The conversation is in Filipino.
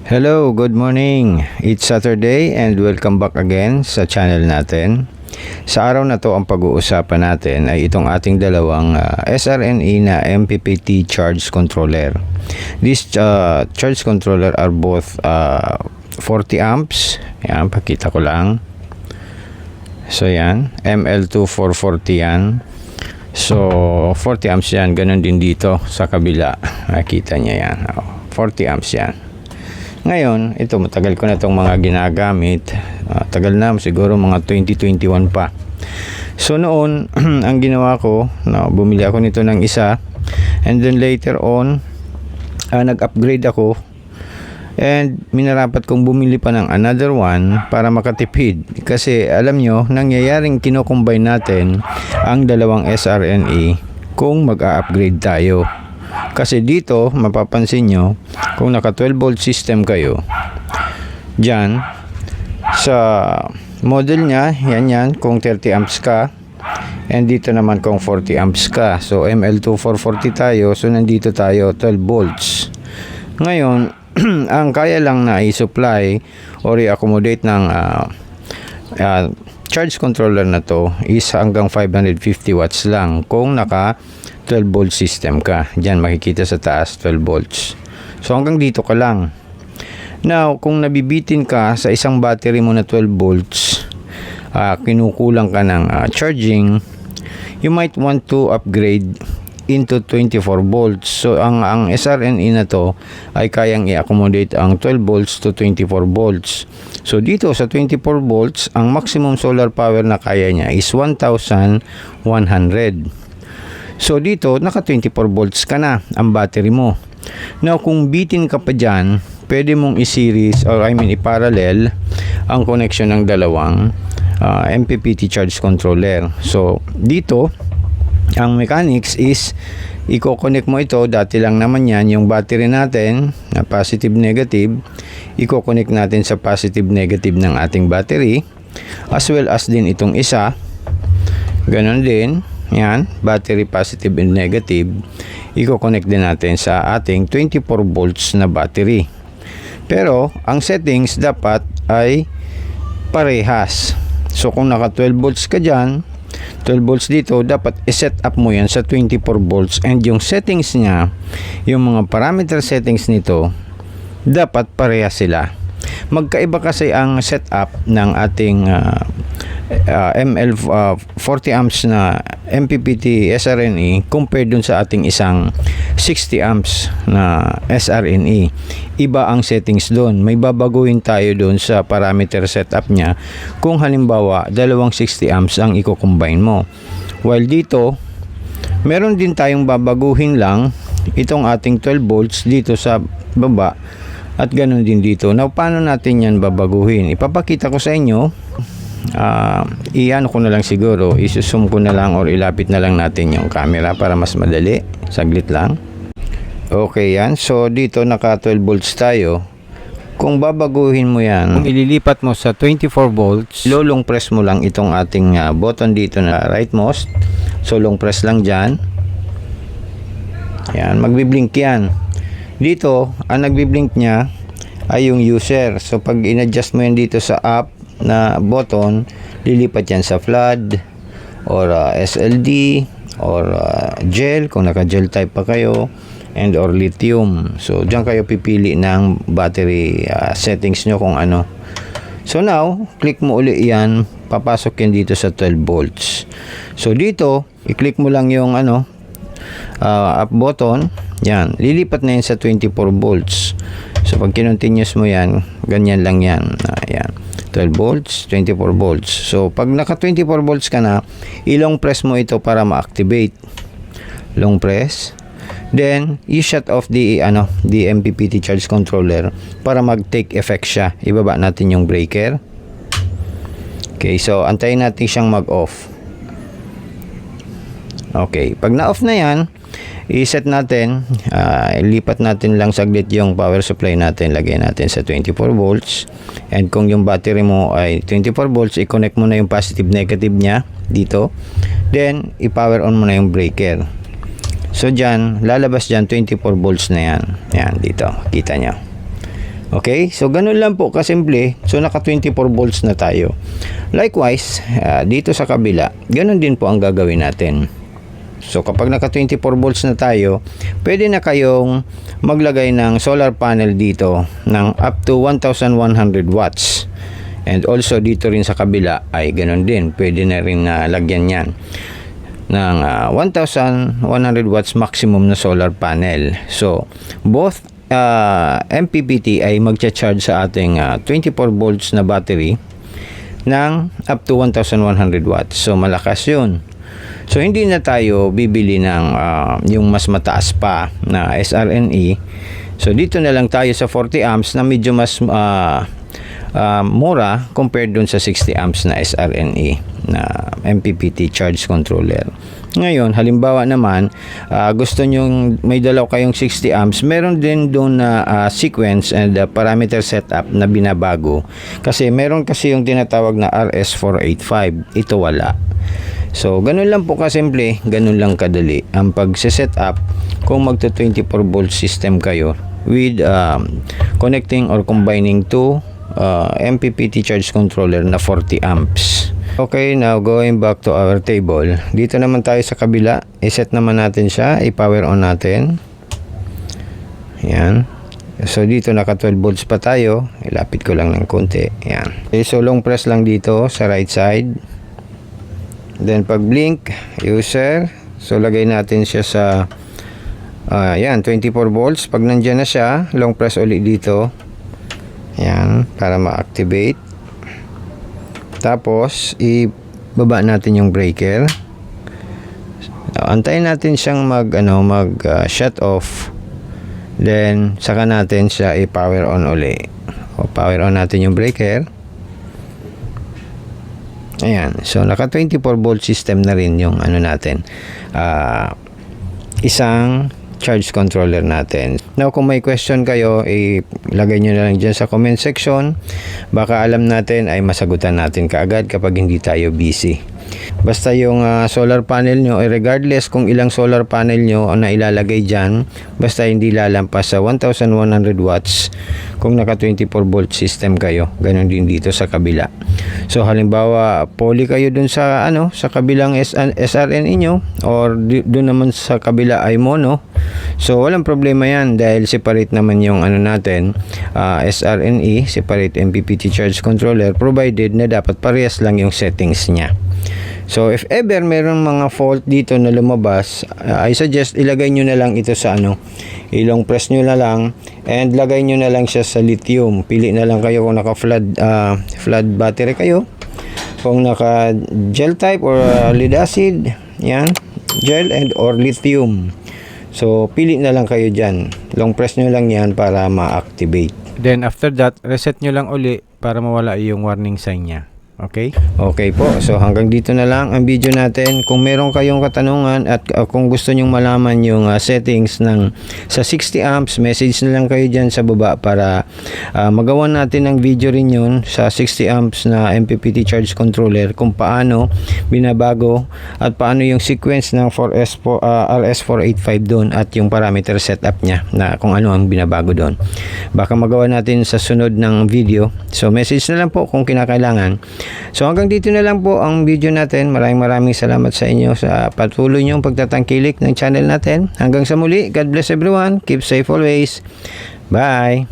Hello, good morning. It's Saturday and welcome back again sa channel natin. Sa araw na to, ang pag-uusapan natin ay itong ating dalawang SRNE na MPPT charge controller. These charge controller are both 40 amps. Yan, pakita ko lang. So yan, ML2440 yan. So 40 amps yan, ganun din dito sa kabila. Nakita niya yan. 40 amps yan. Ngayon, ito matagal ko na itong mga ginagamit. Tagal na, siguro mga 2021 pa. So noon, ang ginawa ko, bumili ako nito ng isa. And then later on, nag-upgrade ako. And minarapat kong bumili pa ng another one para makatipid. Kasi alam nyo, nangyayaring kinocombine natin ang dalawang SRNE kung mag-a-upgrade tayo. Kasi dito, mapapansin nyo, kung naka 12 volt system kayo, dyan, sa model nya, yan, kung 30 amps ka, and dito naman kung 40 amps ka. So, ML2440 tayo, so nandito tayo, 12 volts. Ngayon, ang kaya lang na i-supply or i-accommodate ng charge controller na to is hanggang 550 watts lang kung naka 12 volt system ka. Diyan makikita sa taas 12 volts. So hanggang dito ka lang. Now, kung nabibitin ka sa isang battery mo na 12 volts, kinukulang ka ng charging, you might want to upgrade into 24 volts. So ang SRNE na to ay kayang i-accommodate ang 12 volts to 24 volts. So dito sa 24 volts, ang maximum solar power na kaya niya is 1,100. So dito, naka 24 volts ka na ang battery mo. Now, kung bitin ka pa dyan, pwede mong i-series or i-parallel ang connection ng dalawang MPPT charge controller. So dito, ang mechanics is i-connect mo ito. Dati lang naman yan yung battery natin na positive negative. I-connect natin sa positive negative ng ating battery, as well as din itong isa. Ganon din. Yan, battery positive and negative, i-connect din natin sa ating 24 volts na battery. Pero, ang settings dapat ay parehas. So, kung naka 12 volts ka dyan, 12 volts dito, dapat i-set up mo yan sa 24 volts. And yung settings niya, yung mga parameter settings nito, dapat parehas sila. Magkaiba kasi ang setup ng ating ML40 amps na MPPT SRNE compared dun sa ating isang 60 amps na SRNE. Iba ang settings doon. May babaguhin tayo doon sa parameter setup niya kung halimbawa dalawang 60 amps ang i-combine mo. While dito, meron din tayong babaguhin lang itong ating 12 volts dito sa baba at ganun din dito. Now, paano natin yan babaguhin? Ipapakita ko sa inyo. Iano ko na lang siguro, isusum ko na lang or ilapit na lang natin yung camera para mas madali. Saglit lang. Okay yan. So dito naka 12 volts tayo. Kung babaguhin mo yan, kung ililipat mo sa 24 volts, long press mo lang itong ating button dito na rightmost. So long press lang dyan. Yan, magbiblink yan. Dito, ang nagbiblink niya ay yung user. So pag in-adjust mo yan dito sa up na button, lilipat yan sa flood or SLD or gel kung naka gel type pa kayo, and or lithium. So diyan kayo pipili ng battery settings nyo kung ano. So now, click mo uli yan, papasok yan dito sa 12 volts. So dito, i-click mo lang yung up button, yan, lilipat na yan sa 24 volts. So pag continuous mo yan, ganyan lang yan. Ayan, 12 volts, 24 volts. So pag naka 24 volts ka na, ilong press mo ito para ma-activate. Long press. Then, i-shut off the MPPT charge controller para mag-take effect siya. Ibaba natin yung breaker. Okay, so antayin natin siyang mag-off. Okay, pag na-off na yan, i-set natin, ilipat natin lang saglit yung power supply natin, lagay natin sa 24 volts. And kung yung battery mo ay 24 volts, i-connect mo na yung positive negative niya dito. Then, i-power on mo na yung breaker. So dyan, lalabas dyan 24 volts na yan. Yan, dito, kita nyo. Okay, so ganun lang po kasimple. So naka 24 volts na tayo. Likewise, dito sa kabila, ganun din po ang gagawin natin. So kapag naka 24 volts na tayo, pwede na kayong maglagay ng solar panel dito ng up to 1100 watts. And also dito rin sa kabila ay ganun din. Pwede na rin lagyan yan ng 1100 watts maximum na solar panel. So both MPPT ay magcha-charge sa ating 24 volts na battery ng up to 1100 watts. So malakas yun. So hindi na tayo bibili ng yung mas mataas pa na SRNE. So dito na lang tayo sa 40 amps na medyo mas mura compared dun sa 60 amps na SRNE na MPPT charge controller. Ngayon, halimbawa naman, gusto nyong may dalaw kayong 60 amps, meron din doon na sequence and parameter setup na binabago. Kasi meron kasi yung tinatawag na RS485. Ito wala. So, ganun lang po kasimple, ganun lang kadali ang pag-set up kung magto 24 volt system kayo with connecting or combining to MPPT charge controller na 40 amps. Okay, now going back to our table. Dito naman tayo sa kabila. I-set naman natin siya. I-power on natin. Ayan. So dito naka 12 volts pa tayo. Ilapit ko lang ng konti. Ayan. Okay, so long press lang dito sa right side. Then pag blink, user. So lagay natin siya sa ayan, 24 volts. Pag nandyan na siya, long press ulit dito. Ayan, para ma-activate. Tapos, ibaba natin yung breaker. Antayin natin siyang shut off. Then, saka natin siya i-power on uli. O, power on natin yung breaker. Ayan. So, naka 24 volt system na rin yung natin. Isang charge controller natin. Now, kung may question kayo, ilagay nyo na lang dyan sa comment section. Baka alam natin ay masagutan natin kaagad kapag hindi tayo busy. Basta yung solar panel nyo, regardless kung ilang solar panel nyo na ilalagay dyan, basta hindi lalampas sa 1100 watts kung naka 24 volt system kayo. Ganon din dito sa kabila. So halimbawa, poly kayo dun sa sa kabilang SRNE nyo, or dun naman sa kabila ay mono. So walang problema yan dahil separate naman yung natin, SRNE, separate MPPT charge controller, provided na dapat parehas lang yung settings niya. So if ever meron mga fault dito na lumabas, I suggest ilagay nyo na lang ito sa ilong press nyo na lang and lagay nyo na lang siya sa lithium. Pili na lang kayo kung naka flood battery kayo, kung naka gel type or lead acid, yan, gel and or lithium. So pili na lang kayo dyan, long press nyo lang yan para ma-activate. Then after that, reset nyo lang uli para mawala yung warning sign nya. Okay? Okay po. So hanggang dito na lang ang video natin. Kung meron kayong katanungan at kung gusto nyong malaman yung settings ng sa 60 amps, message na lang kayo dyan sa baba para magawa natin ng video rin yun sa 60 amps na MPPT charge controller, kung paano binabago at paano yung sequence ng RS485 doon at yung parameter setup nya na kung ano ang binabago doon. Baka magawa natin sa sunod ng video. So message na lang po kung kinakailangan. So hanggang dito na lang po ang video natin. Maraming salamat sa inyo sa patuloy niyong pagtatangkilik ng channel natin. Hanggang sa muli, God bless everyone. Keep safe always. Bye.